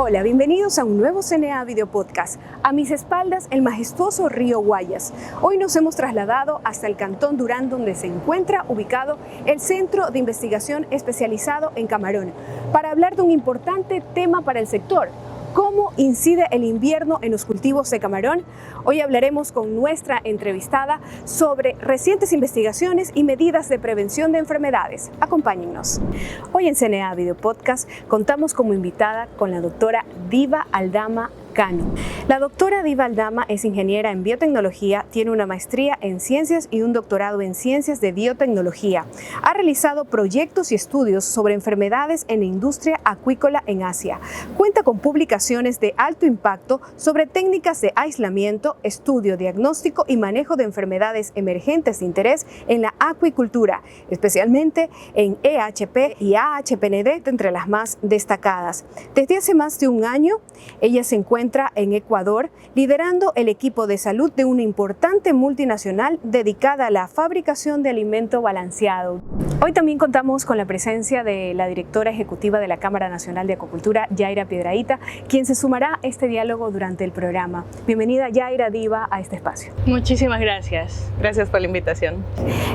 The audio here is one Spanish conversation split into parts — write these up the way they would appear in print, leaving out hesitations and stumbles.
Hola, bienvenidos a un nuevo CNA Video Podcast. A mis espaldas, el majestuoso río Guayas. Hoy nos hemos trasladado hasta el Cantón Durán, donde se encuentra ubicado el Centro de Investigación Especializado en Camarón, para hablar de un importante tema para el sector: ¿cómo incide el invierno en los cultivos de camarón? Hoy hablaremos con nuestra entrevistada sobre recientes investigaciones y medidas de prevención de enfermedades. Acompáñennos. Hoy en CNA Video Podcast contamos como invitada con la doctora Diva Aldama Cano. La doctora Diva Aldama es ingeniera en biotecnología, tiene una maestría en ciencias y un doctorado en ciencias de biotecnología. Ha realizado proyectos y estudios sobre enfermedades en la industria acuícola en Asia. Cuenta con publicaciones de alto impacto sobre técnicas de aislamiento, estudio, diagnóstico y manejo de enfermedades emergentes de interés en la acuicultura, especialmente en EHP y AHPND, entre las más destacadas. Desde hace más de un año, ella se encuentra en Ecuador, liderando el equipo de salud de una importante multinacional dedicada a la fabricación de alimento balanceado. Hoy también contamos con la presencia de la directora ejecutiva de la Cámara Nacional de Acuicultura, Yaira Piedrahita, quien se sumará a este diálogo durante el programa. Bienvenida, Yaira Diva, a este espacio. Muchísimas gracias. Gracias por la invitación.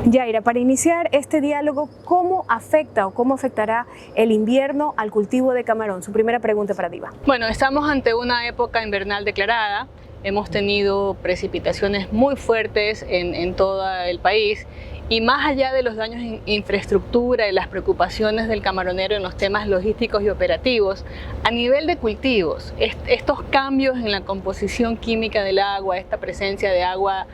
Yaira, para iniciar este diálogo, ¿cómo afecta o cómo afectará el invierno al cultivo de camarón? Su primera pregunta para Diva. Bueno, estamos ante una época invernal declarada. Hemos tenido precipitaciones muy fuertes en todo el país, y más allá de los daños en infraestructura y las preocupaciones del camaronero en los temas logísticos y operativos, a nivel de cultivos, estos cambios en la composición química del agua, esta presencia de agua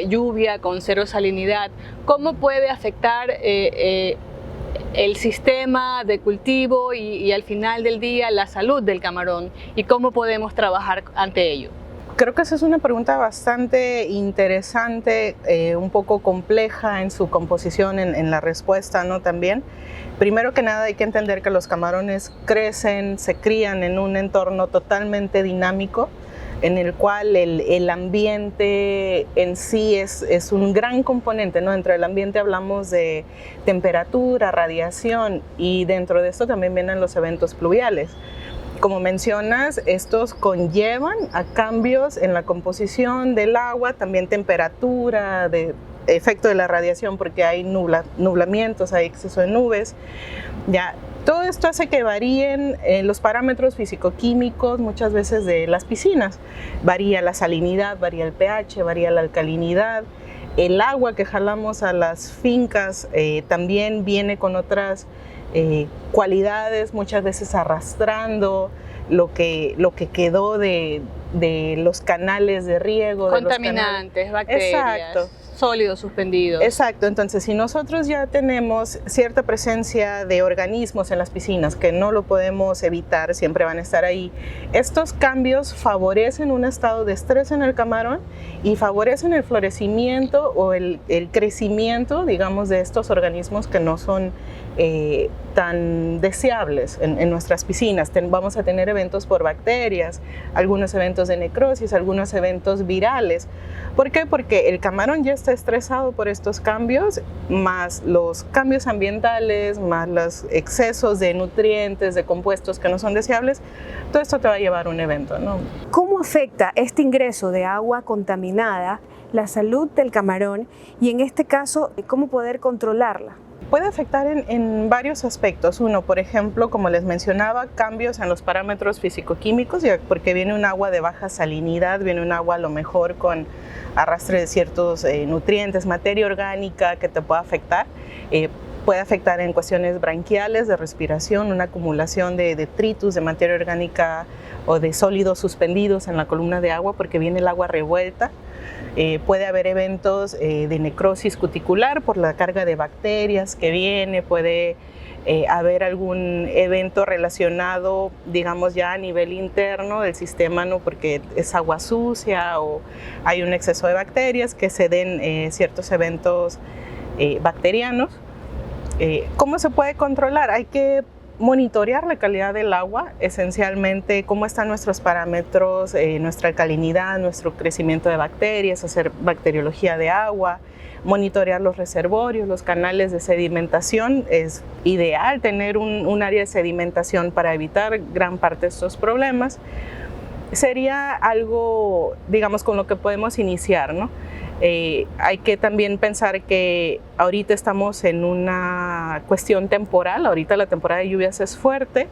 lluvia con cero salinidad, ¿cómo puede afectar el sistema de cultivo y al final del día la salud del camarón, y cómo podemos trabajar ante ello? Creo que esa es una pregunta bastante interesante, un poco compleja en su composición, en la respuesta, ¿no? También, primero que nada, hay que entender que los camarones crecen, se crían en un entorno totalmente dinámico, en el cual el ambiente en sí es un gran componente, ¿no? Dentro del ambiente hablamos de temperatura, radiación, y dentro de esto también vienen los eventos pluviales. Como mencionas, estos conllevan a cambios en la composición del agua, también temperatura, de efecto de la radiación, porque hay nublamientos, hay exceso de nubes. Ya, todo esto hace que varíen los parámetros físico-químicos muchas veces de las piscinas. Varía la salinidad, varía el pH, varía la alcalinidad. El agua que jalamos a las fincas también viene con otras cualidades, muchas veces arrastrando lo que quedó de los canales de riego. Contaminantes, bacterias. Exacto. Sólidos suspendidos. Exacto, entonces si nosotros ya tenemos cierta presencia de organismos en las piscinas que no lo podemos evitar, siempre van a estar ahí, estos cambios favorecen un estado de estrés en el camarón y favorecen el florecimiento o el crecimiento, digamos, de estos organismos que no son tan deseables en nuestras piscinas. Vamos a tener eventos por bacterias, algunos eventos de necrosis, algunos eventos virales. ¿Por qué? Porque el camarón ya está estresado por estos cambios, más los cambios ambientales, más los excesos de nutrientes, de compuestos que no son deseables. Todo esto te va a llevar a un evento, ¿no? ¿Cómo afecta este ingreso de agua contaminada la salud del camarón y, en este caso, cómo poder controlarla? Puede afectar en varios aspectos. Uno, por ejemplo, como les mencionaba, cambios en los parámetros físico-químicos, porque viene un agua de baja salinidad, viene un agua a lo mejor con arrastre de ciertos nutrientes, materia orgánica que te pueda afectar. Puede afectar en cuestiones branquiales, de respiración, una acumulación de detritus, de materia orgánica o de sólidos suspendidos en la columna de agua, porque viene el agua revuelta. Puede haber eventos de necrosis cuticular por la carga de bacterias que viene, puede haber algún evento relacionado, digamos, ya a nivel interno del sistema, ¿no? Porque es agua sucia o hay un exceso de bacterias, que se den ciertos eventos bacterianos. ¿Cómo se puede controlar? Hay que monitorear la calidad del agua, esencialmente cómo están nuestros parámetros, nuestra alcalinidad, nuestro crecimiento de bacterias, hacer bacteriología de agua, monitorear los reservorios, los canales de sedimentación. Es ideal tener un área de sedimentación para evitar gran parte de estos problemas. Sería algo, digamos, con lo que podemos iniciar, ¿no? Hay que también pensar que ahorita estamos en una cuestión temporal, ahorita la temporada de lluvias es fuerte,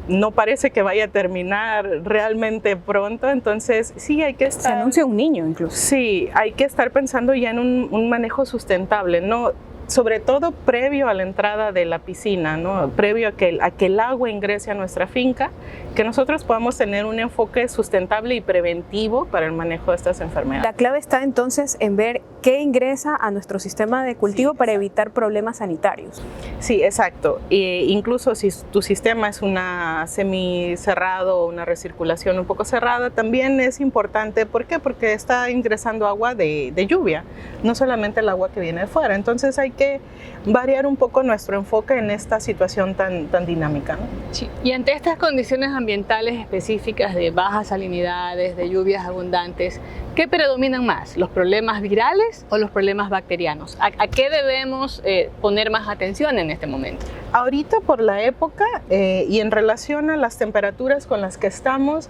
no parece que vaya a terminar realmente pronto, entonces sí hay que estar... Se anuncia un niño incluso. Sí, hay que estar pensando ya en un manejo sustentable, ¿no? Sobre todo previo a la entrada de la piscina, ¿no? Previo a que el agua ingrese a nuestra finca, que nosotros podamos tener un enfoque sustentable y preventivo para el manejo de estas enfermedades. La clave está entonces en ver qué ingresa a nuestro sistema de cultivo para evitar problemas sanitarios. Sí, exacto. Incluso si tu sistema es una semicerrado o una recirculación un poco cerrada, también es importante. ¿Por qué? Porque está ingresando agua de lluvia, no solamente el agua que viene de fuera. Entonces hay que variar un poco nuestro enfoque en esta situación tan dinámica, ¿no? Sí. Y ante estas condiciones ambientales específicas de bajas salinidades, de lluvias abundantes, ¿qué predominan más? ¿Los problemas virales o los problemas bacterianos? ¿A qué debemos poner más atención en este momento? Ahorita por la época y en relación a las temperaturas con las que estamos,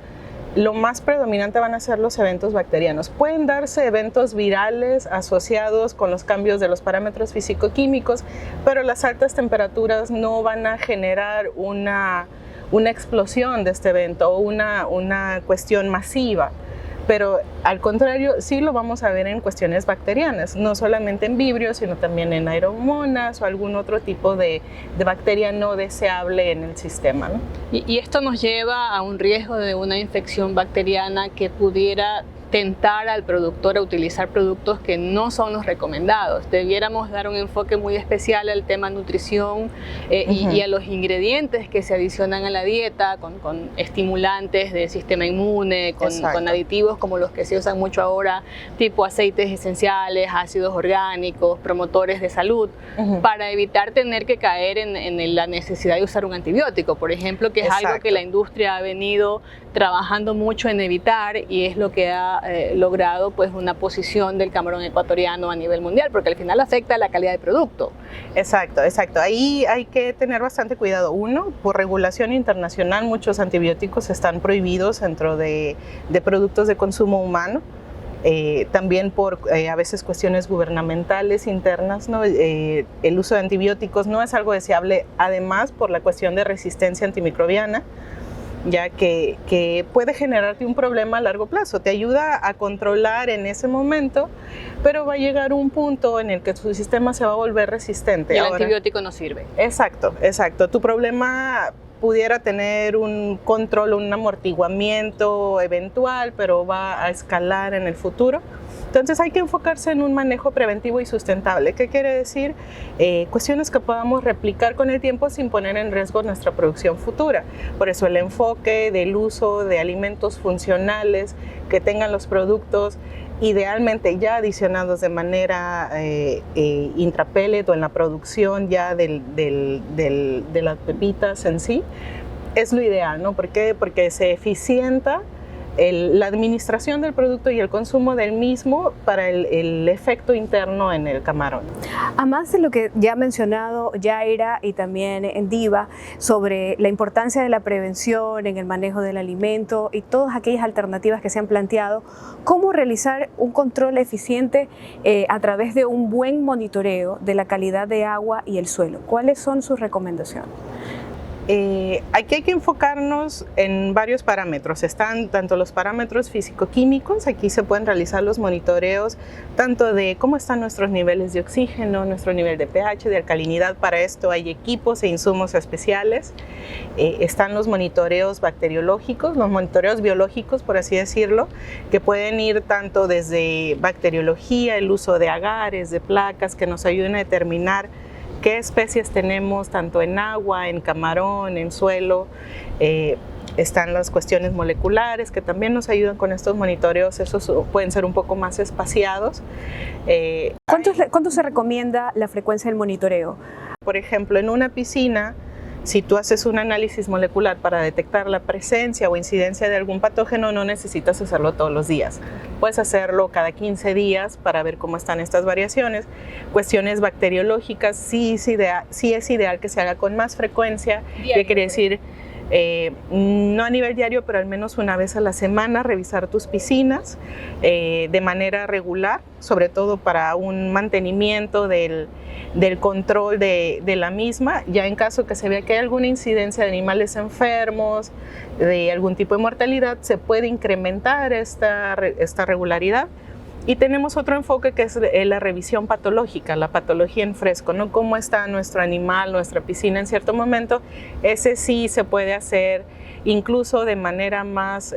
lo más predominante van a ser los eventos bacterianos. Pueden darse eventos virales asociados con los cambios de los parámetros físico-químicos, pero las altas temperaturas no van a generar una explosión de este evento o una cuestión masiva. Pero al contrario, sí lo vamos a ver en cuestiones bacterianas, no solamente en vibrios, sino también en aeromonas o algún otro tipo de bacteria no deseable en el sistema, ¿no? Y esto nos lleva a un riesgo de una infección bacteriana que pudiera tentar al productor a utilizar productos que no son los recomendados. Debiéramos dar un enfoque muy especial al tema nutrición y a los ingredientes que se adicionan a la dieta con estimulantes del sistema inmune, con aditivos como los que se usan mucho ahora, tipo aceites esenciales, ácidos orgánicos, promotores de salud, para evitar tener que caer en la necesidad de usar un antibiótico, por ejemplo, que es algo que la industria ha venido trabajando mucho en evitar y es lo que ha logrado pues una posición del camarón ecuatoriano a nivel mundial, porque al final afecta la calidad del producto. Exacto, exacto. Ahí hay que tener bastante cuidado. Uno, por regulación internacional, muchos antibióticos están prohibidos dentro de productos de consumo humano. También por a veces cuestiones gubernamentales internas, ¿no? El uso de antibióticos no es algo deseable, además por la cuestión de resistencia antimicrobiana, ya que puede generarte un problema a largo plazo. Te ayuda a controlar en ese momento, pero va a llegar un punto en el que tu sistema se va a volver resistente. Y el antibiótico no sirve. Exacto, exacto. Tu problema pudiera tener un control, un amortiguamiento eventual, pero va a escalar en el futuro. Entonces hay que enfocarse en un manejo preventivo y sustentable. ¿Qué quiere decir? Cuestiones que podamos replicar con el tiempo sin poner en riesgo nuestra producción futura. Por eso el enfoque del uso de alimentos funcionales que tengan los productos idealmente ya adicionados de manera intrapellet o en la producción ya de las pepitas en sí, es lo ideal, ¿no? ¿Por qué? Porque se eficienta la administración del producto y el consumo del mismo para el efecto interno en el camarón. A más de lo que ya ha mencionado Yaira y también Diva sobre la importancia de la prevención en el manejo del alimento y todas aquellas alternativas que se han planteado, ¿cómo realizar un control eficiente a través de un buen monitoreo de la calidad de agua y el suelo? ¿Cuáles son sus recomendaciones? Aquí hay que enfocarnos en varios parámetros. Están tanto los parámetros físico-químicos, aquí se pueden realizar los monitoreos tanto de cómo están nuestros niveles de oxígeno, nuestro nivel de pH, de alcalinidad. Para esto hay equipos e insumos especiales. Están los monitoreos bacteriológicos, los monitoreos biológicos, por así decirlo, que pueden ir tanto desde bacteriología, el uso de agares, de placas que nos ayuden a determinar qué especies tenemos tanto en agua, en camarón, en suelo. Están las cuestiones moleculares que también nos ayudan con estos monitoreos. Esos pueden ser un poco más espaciados. ¿Cuánto se recomienda la frecuencia del monitoreo? Por ejemplo, en una piscina Si tú haces un análisis molecular para detectar la presencia o incidencia de algún patógeno, no necesitas hacerlo todos los días. Puedes hacerlo cada 15 días para ver cómo están estas variaciones. Cuestiones bacteriológicas, sí es ideal que se haga con más frecuencia. ¿Qué quiere decir? No a nivel diario, pero al menos una vez a la semana, revisar tus piscinas de manera regular, sobre todo para un mantenimiento del control de la misma. Ya en caso que se vea que hay alguna incidencia de animales enfermos, de algún tipo de mortalidad, se puede incrementar esta regularidad. Y tenemos otro enfoque que es la revisión patológica, la patología en fresco, ¿no? Cómo está nuestro animal, nuestra piscina en cierto momento. Ese sí se puede hacer incluso de manera más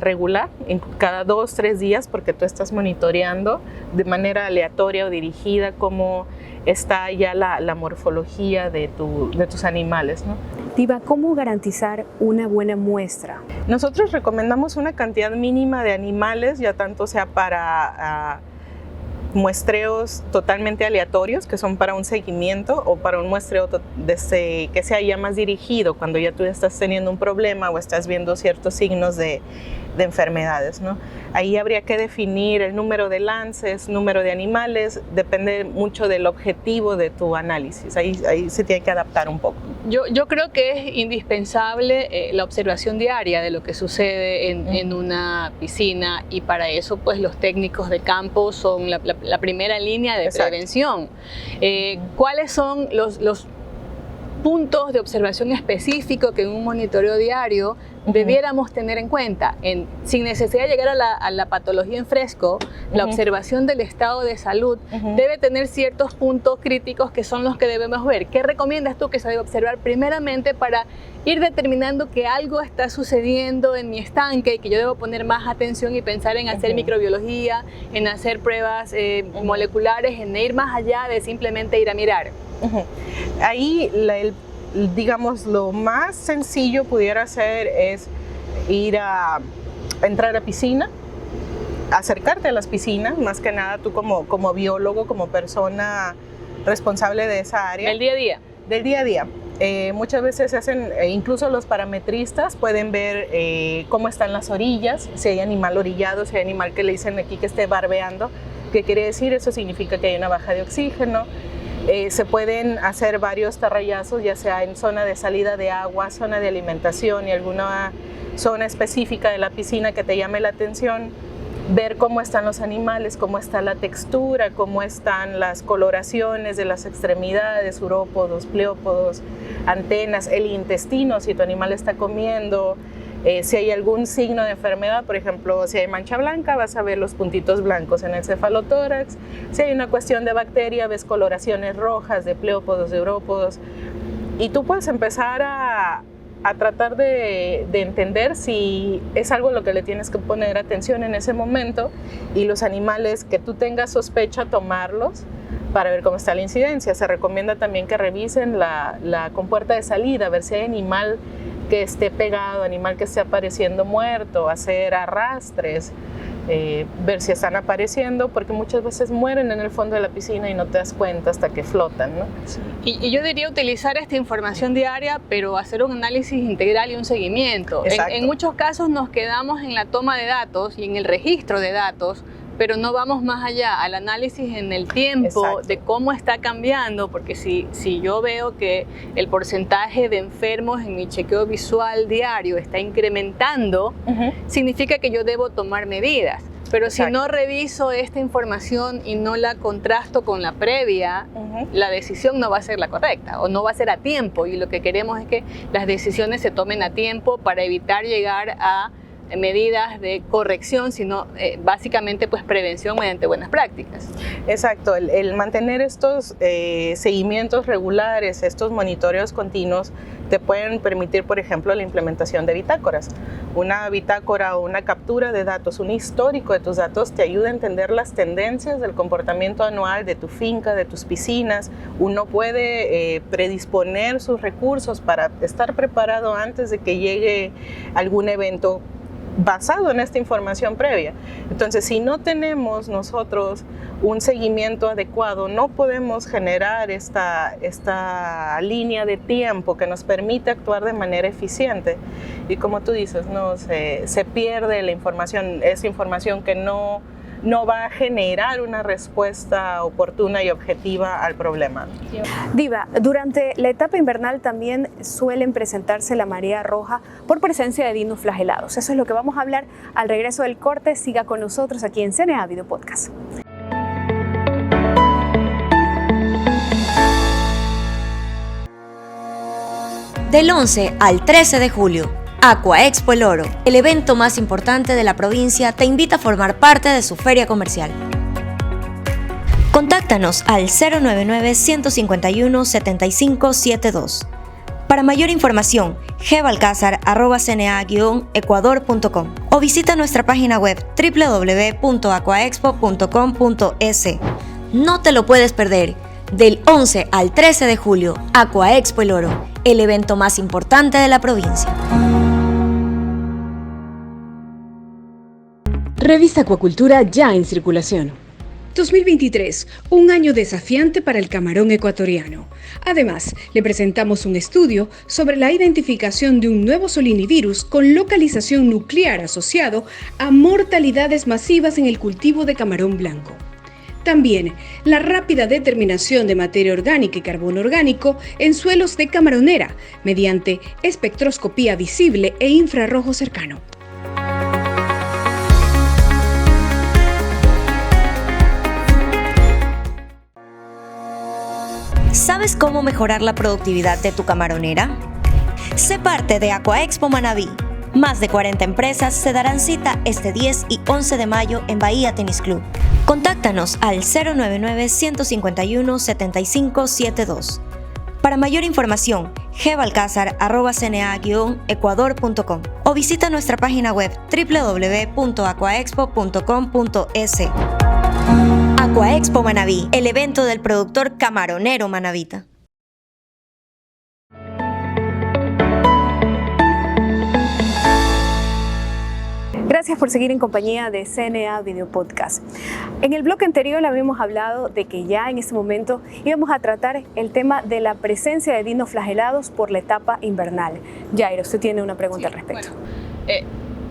regular, cada 2-3 días, porque tú estás monitoreando de manera aleatoria o dirigida cómo está ya la morfología de tus animales, ¿no? Diva, ¿cómo garantizar una buena muestra? Nosotros recomendamos una cantidad mínima de animales, ya tanto sea para muestreos totalmente aleatorios, que son para un seguimiento, o para un muestreo que sea ya más dirigido, cuando ya tú estás teniendo un problema o estás viendo ciertos signos de enfermedades, ¿no? Ahí habría que definir el número de lances, número de animales, depende mucho del objetivo de tu análisis. Ahí se tiene que adaptar un poco. Yo creo que es indispensable la observación diaria de lo que sucede en una piscina, y para eso pues los técnicos de campo son la primera línea de prevención. ¿Cuáles son los puntos de observación específicos que en un monitoreo diario debiéramos tener en cuenta? Sin necesidad de llegar a la patología en fresco, la observación del estado de salud debe tener ciertos puntos críticos que son los que debemos ver. ¿Qué recomiendas tú que se debe observar primeramente para ir determinando que algo está sucediendo en mi estanque y que yo debo poner más atención y pensar en hacer microbiología, en hacer pruebas moleculares, en ir más allá de simplemente ir a mirar? Ahí, digamos, lo más sencillo pudiera ser es entrar a piscina, acercarte a las piscinas, más que nada tú como biólogo, como persona responsable de esa área. Del día a día. Del día a día. Muchas veces se hacen, incluso los parametristas pueden ver cómo están las orillas, si hay animal orillado, si hay animal que le dicen aquí que esté barbeando. ¿Qué quiere decir? Eso significa que hay una baja de oxígeno. Se pueden hacer varios tarrayazos, ya sea en zona de salida de agua, zona de alimentación y alguna zona específica de la piscina que te llame la atención. Ver cómo están los animales, cómo está la textura, cómo están las coloraciones de las extremidades, urópodos, pleópodos, antenas, el intestino, si tu animal está comiendo. Si hay algún signo de enfermedad, por ejemplo, si hay mancha blanca, vas a ver los puntitos blancos en el cefalotórax. Si hay una cuestión de bacteria, ves coloraciones rojas de pleópodos, de urópodos. Y tú puedes empezar a tratar de entender si es algo a lo que le tienes que poner atención en ese momento, y los animales que tú tengas sospecha, tomarlos para ver cómo está la incidencia. Se recomienda también que revisen la compuerta de salida, ver si hay animal que esté pegado, animal que esté apareciendo muerto, hacer arrastres, ver si están apareciendo, porque muchas veces mueren en el fondo de la piscina y no te das cuenta hasta que flotan, ¿no? Sí. Y yo diría utilizar esta información diaria, pero hacer un análisis integral y un seguimiento. En muchos casos nos quedamos en la toma de datos y en el registro de datos, pero no vamos más allá al análisis en el tiempo de cómo está cambiando, porque si yo veo que el porcentaje de enfermos en mi chequeo visual diario está incrementando, significa que yo debo tomar medidas. Pero si no reviso esta información y no la contrasto con la previa, la decisión no va a ser la correcta o no va a ser a tiempo, y lo que queremos es que las decisiones se tomen a tiempo para evitar llegar a medidas de corrección, sino básicamente pues prevención mediante buenas prácticas. Exacto, el mantener estos seguimientos regulares, estos monitoreos continuos, te pueden permitir, por ejemplo, la implementación de bitácoras. Una bitácora o una captura de datos, un histórico de tus datos, te ayuda a entender las tendencias del comportamiento anual de tu finca, de tus piscinas. Uno puede predisponer sus recursos para estar preparado antes de que llegue algún evento basado en esta información previa. Entonces, si no tenemos nosotros un seguimiento adecuado, no podemos generar esta línea de tiempo que nos permite actuar de manera eficiente. Y como tú dices, ¿no? Se pierde la información, esa información que no va a generar una respuesta oportuna y objetiva al problema. Diva, durante la etapa invernal también suelen presentarse la marea roja por presencia de dinoflagelados. Eso es lo que vamos a hablar al regreso del corte. Siga con nosotros aquí en CNA Video Podcast. Del 11 al 13 de julio, Aquaexpo El Oro, el evento más importante de la provincia, te invita a formar parte de su feria comercial. Contáctanos al 099-151-7572. Para mayor información, gbalcazar@cna-ecuador.com o visita nuestra página web www.aquaexpo.com.es. No te lo puedes perder. Del 11 al 13 de julio, Aquaexpo El Oro, el evento más importante de la provincia. Revista Acuacultura ya en circulación. 2023, un año desafiante para el camarón ecuatoriano. Además, le presentamos un estudio sobre la identificación de un nuevo solinivirus con localización nuclear asociado a mortalidades masivas en el cultivo de camarón blanco. También, la rápida determinación de materia orgánica y carbono orgánico en suelos de camaronera mediante espectroscopía visible e infrarrojo cercano. ¿Sabes cómo mejorar la productividad de tu camaronera? Sé parte de Aquaexpo Manabí. Más de 40 empresas se darán cita este 10 y 11 de mayo en Bahía Tenis Club. Contáctanos al 099-151-7572. Para mayor información, gbalcazar@cna-ecuador.com o visita nuestra página web www.aquaexpo.com.es. Aquaexpo Manabí, el evento del productor camaronero manabita. Gracias por seguir en compañía de CNA Video Podcast. En el bloque anterior habíamos hablado de que ya en este momento íbamos a tratar el tema de la presencia de dinoflagelados por la etapa invernal. Yaira, usted tiene una pregunta al respecto. Bueno,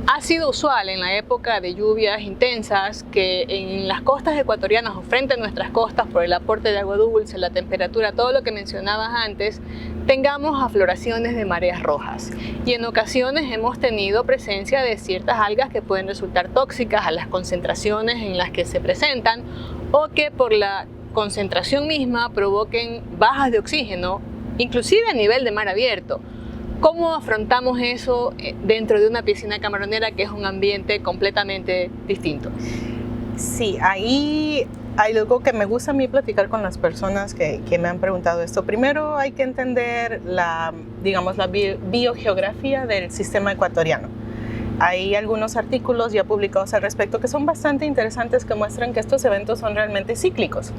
ha sido usual en la época de lluvias intensas que en las costas ecuatorianas o frente a nuestras costas, por el aporte de agua dulce, la temperatura, todo lo que mencionabas antes, tengamos afloraciones de mareas rojas. Y en ocasiones hemos tenido presencia de ciertas algas que pueden resultar tóxicas a las concentraciones en las que se presentan o que por la concentración misma provoquen bajas de oxígeno, inclusive a nivel de mar abierto. ¿Cómo afrontamos eso dentro de una piscina camaronera que es un ambiente completamente distinto? Sí, ahí hay algo que me gusta a mí platicar con las personas que me han preguntado esto. Primero hay que entender la biogeografía del sistema ecuatoriano. Hay algunos artículos ya publicados al respecto que son bastante interesantes, que muestran que estos eventos son realmente cíclicos.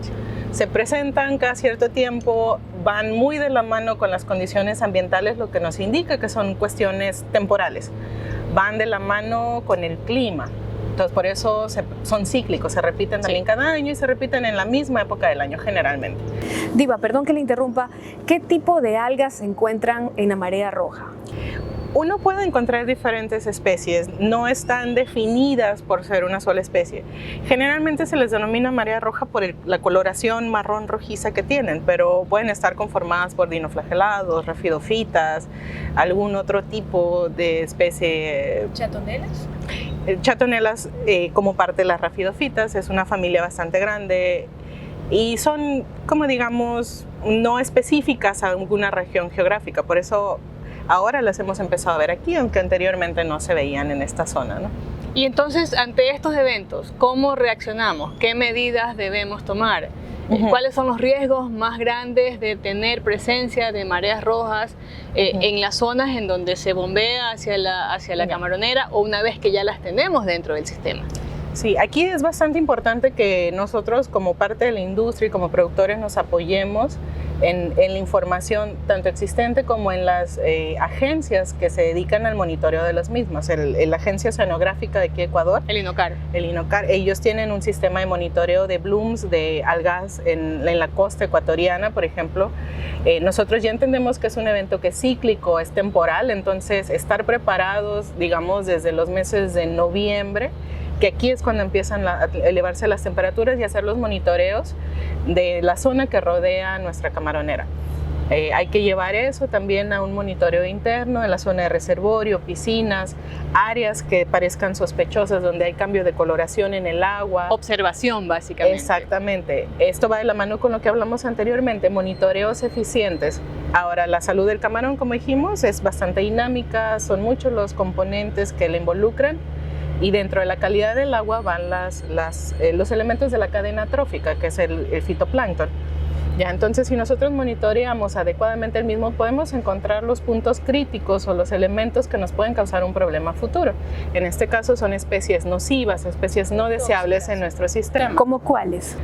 Se presentan cada cierto tiempo, van muy de la mano con las condiciones ambientales, lo que nos indica que son cuestiones temporales. Van de la mano con el clima. Entonces, por eso son cíclicos, se repiten también cada año y se repiten en la misma época del año generalmente. Diva, perdón que le interrumpa, ¿qué tipo de algas se encuentran en la marea roja? Uno puede encontrar diferentes especies, no están definidas por ser una sola especie. Generalmente se les denomina marea roja por la coloración marrón rojiza que tienen, pero pueden estar conformadas por dinoflagelados, rafidofitas, algún otro tipo de especie. ¿Chatonelas? Chatonelas, como parte de las rafidofitas, es una familia bastante grande y son, como digamos, no específicas a alguna región geográfica, por eso ahora las hemos empezado a ver aquí, aunque anteriormente no se veían en esta zona, ¿no? Y entonces, ante estos eventos, ¿cómo reaccionamos? ¿Qué medidas debemos tomar? ¿Cuáles son los riesgos más grandes de tener presencia de mareas rojas en las zonas en donde se bombea hacia la camaronera o una vez que ya las tenemos dentro del sistema? Sí, aquí es bastante importante que nosotros como parte de la industria y como productores nos apoyemos en la información tanto existente como en las agencias que se dedican al monitoreo de las mismas. La Agencia Oceanográfica de aquí de Ecuador, El INOCAR. Ellos tienen un sistema de monitoreo de blooms de algas en la costa ecuatoriana, por ejemplo. Nosotros ya entendemos que es un evento que es cíclico, es temporal, entonces estar preparados, digamos, desde los meses de noviembre, que aquí es cuando empiezan a elevarse las temperaturas, y hacer los monitoreos de la zona que rodea nuestra camaronera. Hay que llevar eso también a un monitoreo interno en la zona de reservorio, piscinas, áreas que parezcan sospechosas donde hay cambio de coloración en el agua. Observación, básicamente. Exactamente. Esto va de la mano con lo que hablamos anteriormente, monitoreos eficientes. Ahora, la salud del camarón, como dijimos, es bastante dinámica, son muchos los componentes que le involucran, y dentro de la calidad del agua van los elementos de la cadena trófica, que es el fitoplancton. Ya, entonces, si nosotros monitoreamos adecuadamente el mismo, podemos encontrar los puntos críticos o los elementos que nos pueden causar un problema futuro. En este caso son especies nocivas, especies no deseables en nuestro sistema. ¿Cómo cuáles?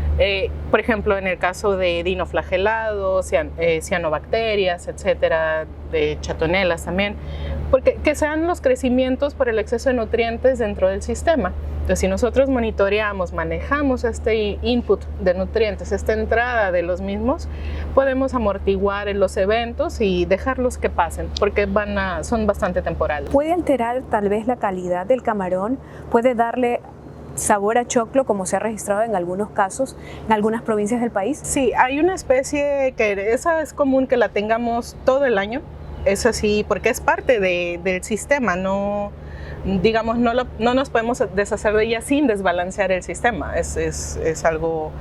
Por ejemplo, en el caso de dinoflagelados, cianobacterias, etcétera, de chatonelas también, porque que sean los crecimientos por el exceso de nutrientes dentro del sistema. Entonces, si nosotros monitoreamos, manejamos este input de nutrientes, esta entrada de los mismos, podemos amortiguar los eventos y dejarlos que pasen, porque son bastante temporales. ¿Puede alterar tal vez la calidad del camarón? ¿Puede darle sabor a choclo, como se ha registrado en algunos casos en algunas provincias del país? Sí, hay una especie que esa es común que la tengamos todo el año. Es así, porque es parte del sistema, no nos podemos deshacer de ella sin desbalancear el sistema. Es algo,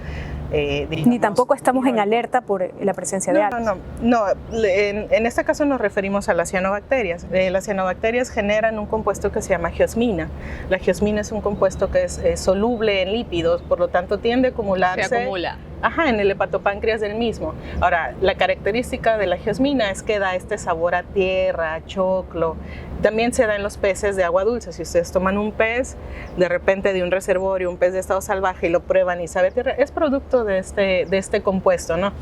digamos, ni tampoco estamos en alerta por la presencia de algas. No. En este caso nos referimos a las cianobacterias. Las cianobacterias generan un compuesto que se llama geosmina. La geosmina es un compuesto que es soluble en lípidos, por lo tanto tiende a acumularse. Se acumula. En el hepatopáncreas del mismo. Ahora, la característica de la geosmina es que da este sabor a tierra, a choclo. También se da en los peces de agua dulce. Si ustedes toman un pez, de repente de un reservorio, un pez de estado salvaje, y lo prueban y sabe a tierra, es producto de este compuesto, ¿no?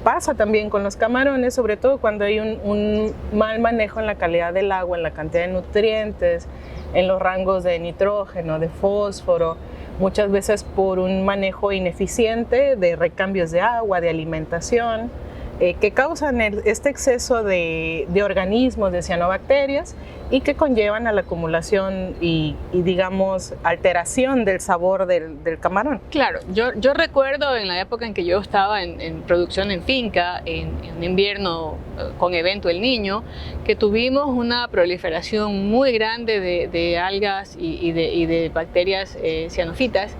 Pasa también con los camarones, sobre todo cuando hay un mal manejo en la calidad del agua, en la cantidad de nutrientes, en los rangos de nitrógeno, de fósforo, muchas veces por un manejo ineficiente de recambios de agua, de alimentación, que causan este exceso de organismos, de cianobacterias, y que conllevan a la acumulación y digamos, alteración del sabor del camarón. Claro, yo recuerdo en la época en que yo estaba en producción en finca, en invierno con evento El Niño, que tuvimos una proliferación muy grande de algas y de bacterias cianofitas,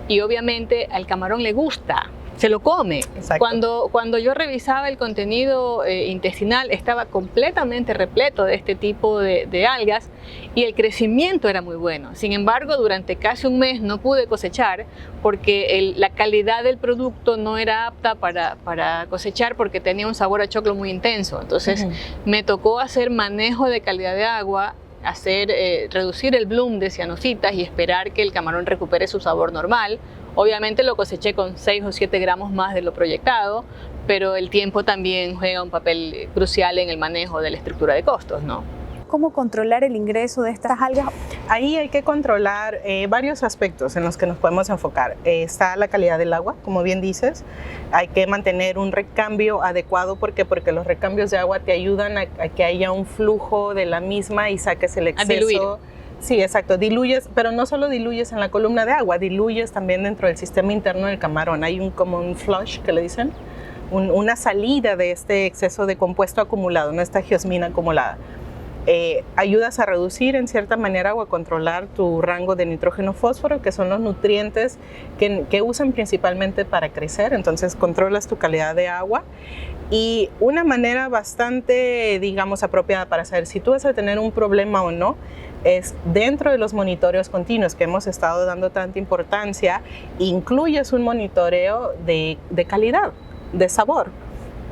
y obviamente al camarón le gusta. Se lo come. Cuando yo revisaba el contenido intestinal, estaba completamente repleto de este tipo de algas, y el crecimiento era muy bueno. Sin embargo, durante casi un mes no pude cosechar porque la calidad del producto no era apta para cosechar, porque tenía un sabor a choclo muy intenso. Entonces me tocó hacer manejo de calidad de agua, reducir el bloom de cianofitas y esperar que el camarón recupere su sabor normal. Obviamente lo coseché con 6 o 7 gramos más de lo proyectado, pero el tiempo también juega un papel crucial en el manejo de la estructura de costos, ¿no? ¿Cómo controlar el ingreso de estas algas? Ahí hay que controlar varios aspectos en los que nos podemos enfocar. Está la calidad del agua, como bien dices. Hay que mantener un recambio adecuado. ¿Por qué? Porque los recambios de agua te ayudan a que haya un flujo de la misma y saques el exceso. A diluir. Sí, exacto, diluyes, pero no solo diluyes en la columna de agua, diluyes también dentro del sistema interno del camarón. Hay como un flush, que le dicen, una salida de este exceso de compuesto acumulado, no esta geosmina acumulada. Ayudas a reducir en cierta manera o a controlar tu rango de nitrógeno-fósforo, que son los nutrientes que usan principalmente para crecer. Entonces controlas tu calidad de agua, y una manera bastante, digamos, apropiada para saber si tú vas a tener un problema o no es dentro de los monitoreos continuos que hemos estado dando tanta importancia, incluyes un monitoreo de calidad, de sabor.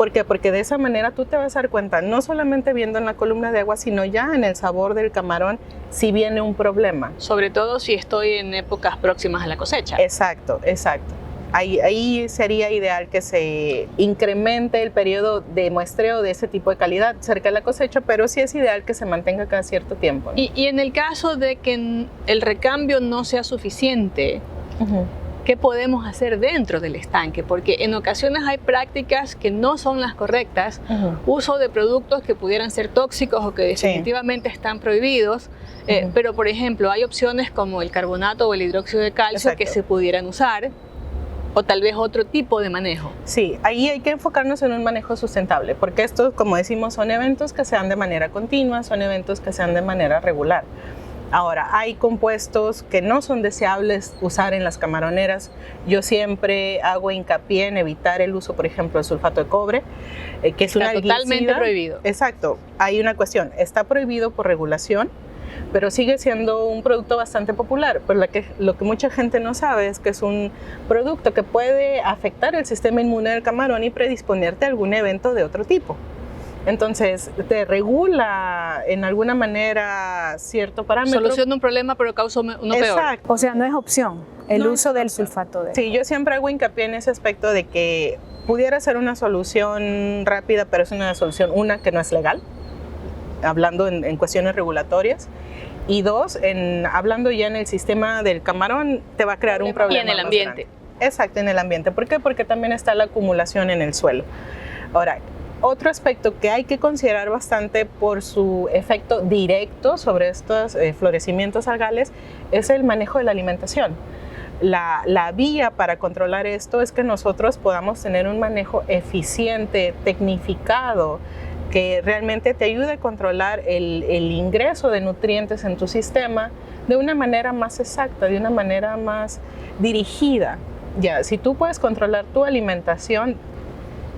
¿Por qué? Porque de esa manera tú te vas a dar cuenta, no solamente viendo en la columna de agua, sino ya en el sabor del camarón, si viene un problema. Sobre todo si estoy en épocas próximas a la cosecha. Exacto, exacto. Ahí sería ideal que se incremente el periodo de muestreo de ese tipo de calidad cerca de la cosecha, pero sí es ideal que se mantenga cada cierto tiempo, ¿no? Y en el caso de que el recambio no sea suficiente, Uh-huh. ¿qué podemos hacer dentro del estanque? Porque en ocasiones hay prácticas que no son las correctas, Uh-huh. uso de productos que pudieran ser tóxicos o que definitivamente están prohibidos, Uh-huh. pero por ejemplo hay opciones como el carbonato o el hidróxido de calcio que Exacto. se pudieran usar, o tal vez otro tipo de manejo. Sí, ahí hay que enfocarnos en un manejo sustentable, porque estos, como decimos, son eventos que se dan de manera continua, son eventos que se dan de manera regular. Ahora, hay compuestos que no son deseables usar en las camaroneras. Yo siempre hago hincapié en evitar el uso, por ejemplo, del sulfato de cobre, que es Está una totalmente algicida. prohibido. Exacto, hay una cuestión, está prohibido por regulación, pero sigue siendo un producto bastante popular. Pero lo que mucha gente no sabe es que es un producto que puede afectar el sistema inmune del camarón y predisponerte a algún evento de otro tipo. Entonces, te regula en alguna manera cierto parámetro. Soluciona un problema, pero causa uno peor. Exacto. O sea, no es opción el No uso es del opción. sulfato de... Sí, yo siempre hago hincapié en ese aspecto de que pudiera ser una solución rápida, pero es una solución, una, que no es legal, hablando en cuestiones regulatorias, y dos, hablando ya en el sistema del camarón, te va a crear un problema. Y en el más ambiente. grande. Exacto, en el ambiente. ¿Por qué? Porque también está la acumulación en el suelo. Ahora, otro aspecto que hay que considerar bastante por su efecto directo sobre estos florecimientos algales es el manejo de la alimentación. La vía para controlar esto es que nosotros podamos tener un manejo eficiente, tecnificado, que realmente te ayude a controlar el ingreso de nutrientes en tu sistema de una manera más exacta, de una manera más dirigida. Ya, si tú puedes controlar tu alimentación,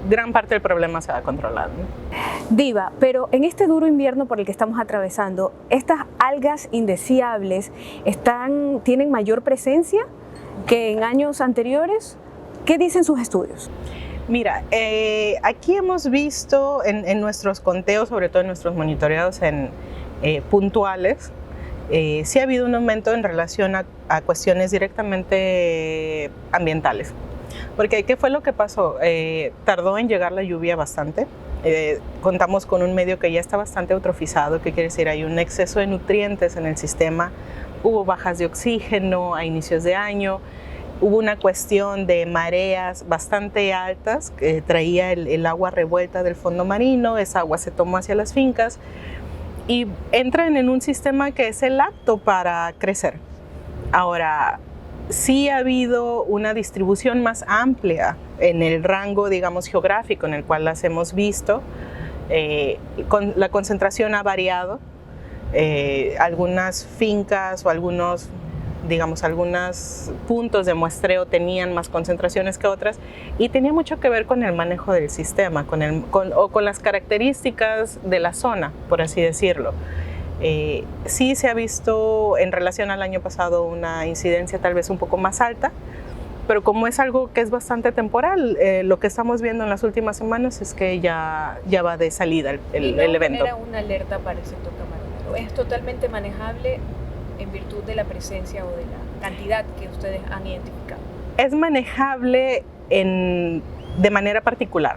gran parte del problema se va a controlar, ¿no? Diva, pero en este duro invierno por el que estamos atravesando, ¿estas algas indeseables tienen mayor presencia que en años anteriores? ¿Qué dicen sus estudios? Mira, aquí hemos visto en nuestros conteos, sobre todo en nuestros monitoreados puntuales, sí ha habido un aumento en relación a cuestiones directamente ambientales. Porque ¿qué fue lo que pasó? Tardó en llegar la lluvia bastante. Contamos con un medio que ya está bastante eutrofizado, que quiere decir hay un exceso de nutrientes en el sistema. Hubo bajas de oxígeno a inicios de año. Hubo una cuestión de mareas bastante altas que traía el agua revuelta del fondo marino. Esa agua se tomó hacia las fincas y entran en un sistema que es el apto para crecer. Ahora, sí ha habido una distribución más amplia en el rango, digamos, geográfico en el cual las hemos visto. La concentración ha variado. Algunas fincas o algunos puntos de muestreo tenían más concentraciones que otras y tenía mucho que ver con el manejo del sistema, con las características de la zona, por así decirlo. Sí se ha visto en relación al año pasado una incidencia tal vez un poco más alta, pero como es algo que es bastante temporal, lo que estamos viendo en las últimas semanas es que ya va de salida el evento. Era una alerta para el sector camaronero. ¿Es totalmente manejable en virtud de la presencia o de la cantidad que ustedes han identificado? Es manejable de manera particular,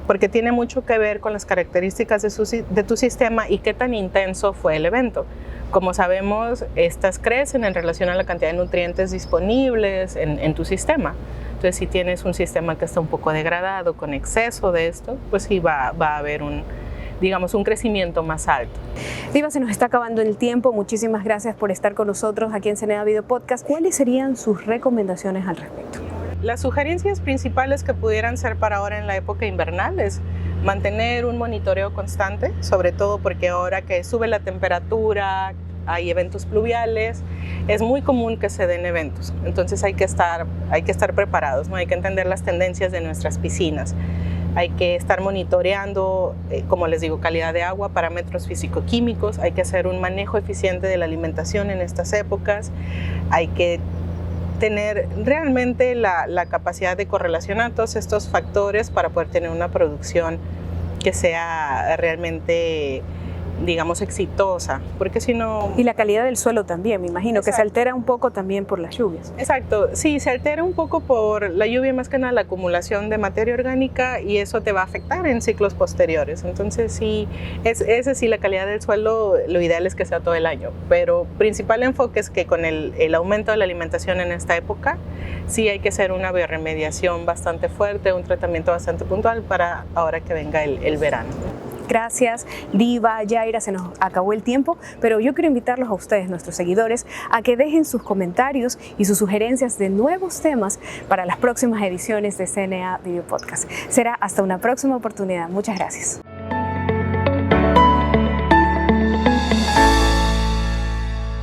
porque tiene mucho que ver con las características de tu sistema y qué tan intenso fue el evento. Como sabemos, estas crecen en relación a la cantidad de nutrientes disponibles en tu sistema. Entonces, si tienes un sistema que está un poco degradado, con exceso de esto, pues sí va a haber un crecimiento más alto. Diva, se nos está acabando el tiempo. Muchísimas gracias por estar con nosotros aquí en Ceneda Video Podcast. ¿Cuáles serían sus recomendaciones al respecto? Las sugerencias principales que pudieran ser para ahora en la época invernal es mantener un monitoreo constante, sobre todo porque ahora que sube la temperatura, hay eventos pluviales, es muy común que se den eventos. Entonces hay que estar preparados, ¿no? Hay que entender las tendencias de nuestras piscinas. Hay que estar monitoreando, como les digo, calidad de agua, parámetros físico-químicos. Hay que hacer un manejo eficiente de la alimentación en estas épocas. Hay que tener realmente la capacidad de correlacionar todos estos factores para poder tener una producción que sea realmente, digamos, exitosa, porque si no... Y la calidad del suelo también, me imagino, Exacto. que se altera un poco también por las lluvias. Exacto, sí, se altera un poco por la lluvia, más que nada la acumulación de materia orgánica, y eso te va a afectar en ciclos posteriores. Entonces sí, ese sí, la calidad del suelo, lo ideal es que sea todo el año, pero principal enfoque es que con el aumento de la alimentación en esta época, sí hay que hacer una bioremediación bastante fuerte, un tratamiento bastante puntual para ahora que venga el verano. Gracias, Diva, Yaira, se nos acabó el tiempo, pero yo quiero invitarlos a ustedes, nuestros seguidores, a que dejen sus comentarios y sus sugerencias de nuevos temas para las próximas ediciones de CNA Video Podcast. Será hasta una próxima oportunidad. Muchas gracias.